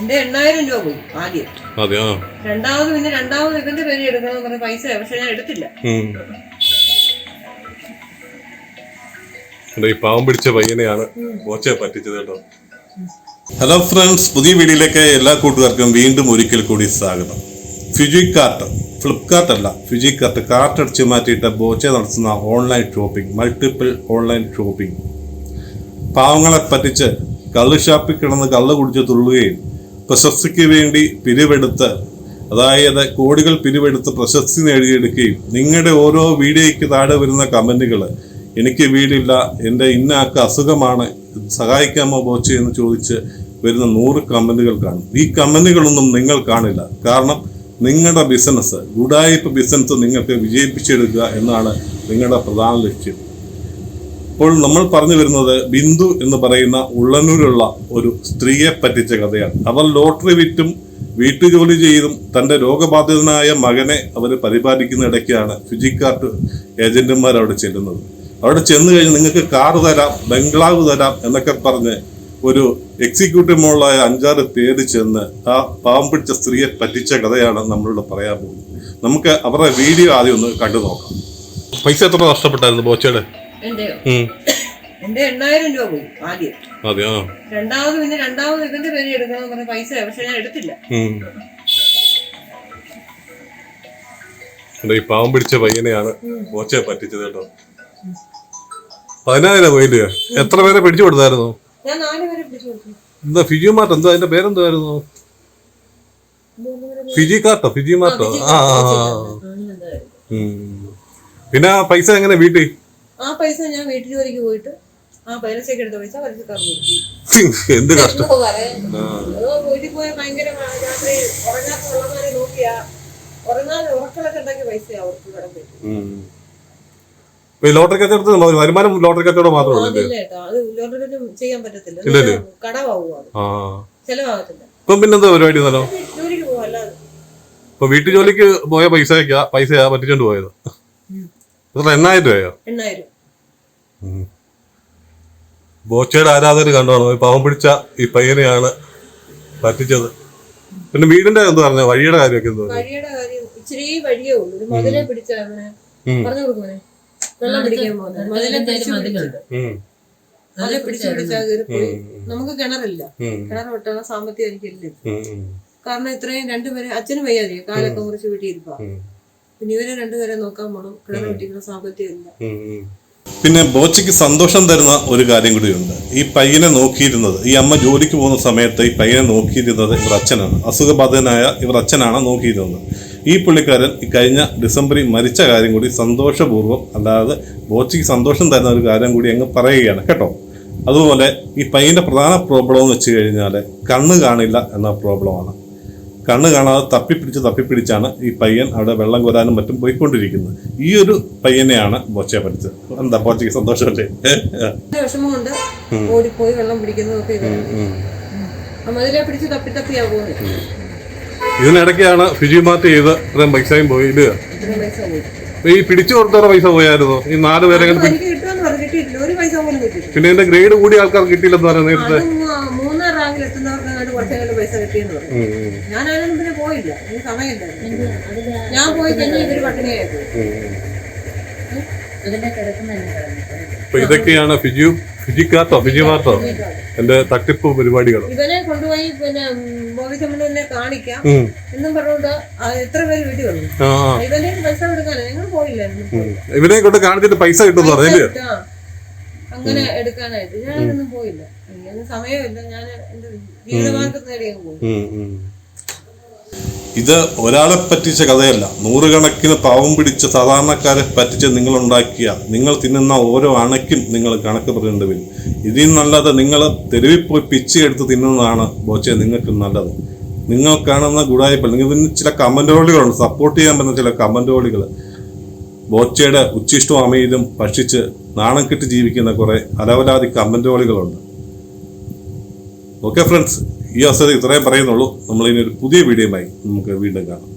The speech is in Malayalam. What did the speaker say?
എന്റെ 8000 രൂപ പോയി ആദ്യം. രണ്ടാമത് ഇവന്റെ പേര് എടുക്കണം പറഞ്ഞ പൈസ, പക്ഷെ ഞാൻ എടുത്തില്ല. പാവം പിടിച്ച പയ്യനെയാണ് ബോച്ചയെ പറ്റിച്ചത് കേട്ടോ. ഹലോ ഫ്രണ്ട്സ്, പുതിയ വീഡിയോയിലേക്ക് എല്ലാ കൂട്ടുകാർക്കും വീണ്ടും ഒരിക്കൽ കൂടി സ്വാഗതം. ഫിജിക്കാർട്ട്, ഫ്ലിപ്കാർട്ട് അല്ല, ഫിജിക്കാർട്ട് കാർട്ട് അടിച്ചു മാറ്റിയിട്ട് ബോച്ച നടത്തുന്ന online shopping, multiple online shopping. പാവങ്ങളെ പറ്റിച്ച് കള്ള് ഷാപ്പിൽ കിടന്ന് കള്ള് കുടിച്ച് തുള്ളുകയും പ്രശസ്തിക്ക് വേണ്ടി പിരിവെടുത്ത്, അതായത് കോടികൾ പിരിവെടുത്ത് പ്രശസ്തി നേടിയെടുക്കുകയും നിങ്ങളുടെ ഓരോ വീഡിയോയ്ക്ക് താഴെ വരുന്ന കമന്റുകൾ, എനിക്ക് വീടില്ല, എൻ്റെ ഇന്ന ആൾക്ക് അസുഖമാണ്, സഹായിക്കാമോ ബോച്ച എന്ന് ചോദിച്ച് വരുന്ന 100 കമന്റുകൾ കാണും. ഈ കമന്റുകളൊന്നും നിങ്ങൾ കാണില്ല. കാരണം നിങ്ങളുടെ ബിസിനസ്, ഗുഡായിപ്പ് ബിസിനസ് നിങ്ങൾക്ക് വിജയിപ്പിച്ചെടുക്കുക എന്നാണ് നിങ്ങളുടെ പ്രധാന ലക്ഷ്യം. ഇപ്പോൾ നമ്മൾ പറഞ്ഞു വരുന്നത് ബിന്ദു എന്ന് പറയുന്ന ഉള്ളന്നൂരുള്ള ഒരു സ്ത്രീയെ പറ്റിച്ച കഥയാണ്. അവർ ലോട്ടറി വിറ്റും വീട്ടുജോലി ചെയ്തും തൻ്റെ രോഗബാധിതനായ മകനെ അവർ പരിപാലിക്കുന്ന ഇടയ്ക്കാണ് ഫിജിക്കാർട്ട് ഏജന്റുമാർ അവിടെ ചെല്ലുന്നത്. അവിടെ ചെന്ന് കഴിഞ്ഞ് നിങ്ങൾക്ക് കാറ് തരാം, ബംഗ്ലാവ് തരാം എന്നൊക്കെ പറഞ്ഞ് ഒരു എക്സിക്യൂട്ടീവ് മോളായ 5-6 പേര് ചെന്ന് ആ പാവം പിടിച്ച സ്ത്രീയെ പറ്റിച്ച കഥയാണ് നമ്മളിവിടെ പറയാൻ പോകുന്നത്. നമുക്ക് അവരുടെ വീഡിയോ ആദ്യം ഒന്ന് കണ്ടു നോക്കാം. പൈസ എത്ര നഷ്ടപ്പെട്ടായിരുന്നു ബോച്ചയുടെ? എന്റെ 8000 രൂപ പോയി ആദ്യം. രണ്ടാമത് ഇവന്റെ പേര് എടുക്കണം പറഞ്ഞ പൈസ, പക്ഷെ ഞാൻ എടുത്തില്ല. ഈ പാവം പിടിച്ച പയ്യനെയാണ് ബോച്ചയെ പറ്റിച്ചത് കേട്ടോ. 10,000 പോയില്ലേ? എത്ര പേരെ പിടിച്ചു കൊടുത്തായിരുന്നു? ഞാൻ 4 പേരെ പിടിച്ചു കൊടുത്തു. എന്താ ഫിജിമാർട്ട്, എന്താ അതിന്റെ പേരെന്തായിരുന്നു? ഫിജിക്കാർട്ടോ? ഫിജിമാർട്ടോ? പിന്നെ പൈസ എങ്ങനെ വീട്ടിൽ? ആ പൈസ ഞാൻ വീട്ടിൽ ജോലിക്ക് പോയിട്ട് ആ പൈസക്ക് എടുത്ത പൈസ പലിശക്കാർക്ക് എന്ത് കഷ്ടം. വീട്ടിൽ പോയ ഭയങ്കര രാത്രി ഉറങ്ങാത്ത ഉള്ളമാരെ നോക്കിയാ ഉറക്കളൊക്കെ ഉണ്ടാക്കിയ പൈസ അവർക്ക് കടം പറ്റും. ലോട്ടറി കച്ചവടത്തിന് വരുമാനം ലോട്ടറി കച്ചവടം മാത്രമേ ചെയ്യാൻ പറ്റത്തില്ല, കടവാകും, ചെലവാകത്തില്ല. ഇപ്പം പിന്നെന്താ പരിപാടി? ജോലിക്ക് പോവാ. അല്ലാതെ ഇപ്പൊ വീട്ടു ജോലിക്ക് പോയ പൈസയാ പറ്റിച്ചോണ്ട് പോയത്. 8,000 രൂപയോ? 8,000. ബോച്ചയുടെ ആരാധകർ കണ്ടോണോ പാവം പിടിച്ച ഈ പയ്യനെയാണ് പറ്റിച്ചത്. പിന്നെ വീടിന്റെ എന്താ പറഞ്ഞ വഴിയുടെ കാര്യമൊക്കെ എന്താ? വഴിയുടെ കാര്യം ഇച്ചിരി വഴിയേ ഉള്ളൂ. ഒരു മുതലേ പിടിച്ച പറഞ്ഞു കൊടുക്കുമേ, വെള്ളം പിടിക്കാൻ പോകുന്നത് മുതലേ പിടിച്ചാൽ കയറിപ്പോയി. നമുക്ക് കിണറില്ല, കിണർ വെട്ടാൻ സാമ്പത്തികം എനിക്കില്ല. കാരണം ഇത്രയും 2 പേരെ അച്ഛനും വയ്യാതെ കാലൊക്കെ മുറിച്ച് വീട്ടിയിരിപ്പാ. പിന്നെ ഇവരെ 2 പേരെ നോക്കാൻ പോണം, കിണർ വെട്ടിക്കുന്ന സാമ്പത്തികം ഇല്ല. പിന്നെ ബോച്ചയ്ക്ക് സന്തോഷം തരുന്ന ഒരു കാര്യം കൂടിയുണ്ട്. ഈ പയ്യനെ നോക്കിയിരുന്നത്, ഈ അമ്മ ജോലിക്ക് പോകുന്ന സമയത്ത് ഈ പയ്യനെ നോക്കിയിരുന്നത് ഇവർ അച്ഛനാണ്. അസുഖബാധിതനായ ഇവർ അച്ഛനാണ് നോക്കിയിരുന്നത്. ഈ പുള്ളിക്കാരൻ ഈ കഴിഞ്ഞ ഡിസംബറിൽ മരിച്ച കാര്യം കൂടി സന്തോഷപൂർവ്വം, അല്ലാതെ ബോച്ചയ്ക്ക് സന്തോഷം തരുന്ന ഒരു കാര്യം കൂടി അങ്ങ് പറയുകയാണ് കേട്ടോ. അതുപോലെ ഈ പയ്യന്റെ പ്രധാന പ്രോബ്ലം എന്ന് വെച്ച് കഴിഞ്ഞാൽ കണ്ണ് കാണില്ല എന്ന പ്രോബ്ലമാണ്. കണ്ണ് കാണാതെ തപ്പിപ്പിടിച്ചാണ് ഈ പയ്യൻ അവിടെ വെള്ളം കോരാനും മറ്റും പോയിക്കൊണ്ടിരിക്കുന്നത്. ഈ ഒരു പയ്യനെയാണ് ബോച്ചയെ പഠിച്ചത്. എന്താ ബോച്ചയ്ക്ക് സന്തോഷമല്ലേ? വിഷമമുണ്ട്, ഓടിപ്പോയി വെള്ളം പിടിക്കുന്നതൊക്കെ അതിലെ പിടിച്ച് തപ്പിയാ പോകുന്നത്. ഇതിനിടയ്ക്കാണ് ഫിജിമാർട്ട് ചെയ്ത് ഇത്രയും പൈസയും പോയില്ല. ഈ പിടിച്ചു കൊടുത്തവരുടെ പൈസ പോയായിരുന്നു? ഈ 4 പേരെ പിന്നെ ഇതിന്റെ ഗ്രേഡ് കൂടിയ ആൾക്കാർ കിട്ടിയില്ലെന്ന് പറയാം നേരത്തെ. 3-ാം റാങ്കിൽ എത്തുന്നവർക്ക് കുറച്ചേലും പൈസ കിട്ടിയെന്ന് പറഞ്ഞു. ഞാൻ അതിനൊന്നും പിന്നെ പോയില്ല, എനിക്ക് സമയമില്ലായിരുന്നു. ഞാൻ പോയി കഴിഞ്ഞാൽ ഇവര് പട്ടിണിയായിരുന്നു. ഇതൊക്കെയാണ് ഫിജിക്കാർട്ടോ ഫിജിമാർട്ടോ എന്റെ തട്ടിപ്പ് പരിപാടികൾ. ഇവനെ കൊണ്ടുപോയി പിന്നെ ബോധിച്ചമ്മനെ കാണിക്കാം എന്നും പറഞ്ഞുകൊണ്ട് എത്ര പേര് വീട്ടിൽ വന്നു. ഇവനെ പൈസ എടുക്കാനോ ഞങ്ങൾ പോയില്ലായിരുന്നു. ഇവനെ കൊണ്ട് കാണിച്ചിട്ട് പൈസ കിട്ടും പറഞ്ഞില്ലേ? അങ്ങനെ എടുക്കാനായിട്ട് ഞാനൊന്നും പോയില്ല, സമയമില്ല. ഞാൻ എന്റെ ജീവിതമാർഗം നേടിയാൽ പോയി. ഇത് ഒരാളെ പറ്റിച്ച കഥയല്ല, 100 കണക്കിന് പാവം പിടിച്ച സാധാരണക്കാരെ പറ്റിച്ച് നിങ്ങൾ തിന്നുന്ന ഓരോ അണയ്ക്കും നിങ്ങൾ കണക്ക് പറയേണ്ടി വരും. ഇതിൽ നല്ലത് നിങ്ങൾ തെരുവിൽ പോയി പിച്ച് എടുത്ത് തിന്നുന്നതാണ് ബോച്ചെ നിങ്ങൾക്ക് നല്ലത്. നിങ്ങൾ കാണുന്ന ഗുഡായിപ്പ്, നിങ്ങൾ ചില കമന്റോളികളുണ്ട്, സപ്പോർട്ട് ചെയ്യാൻ പറ്റുന്ന ചില കമന്റോളികൾ ബോച്ചയുടെ ഉച്ചിഷ്ടവും അമയിലും ഭക്ഷിച്ച് നാണം കെട്ട് ജീവിക്കുന്ന കുറെ അലവലാതി കമന്റോളികളുണ്ട്. ഓക്കെ ഫ്രണ്ട്സ്, ഈ അവസരം ഇത്രയും പറയുന്നുള്ളൂ. നമ്മളിനി ഒരു പുതിയ വീഡിയോയുമായി നമുക്ക് വീണ്ടും കാണാം.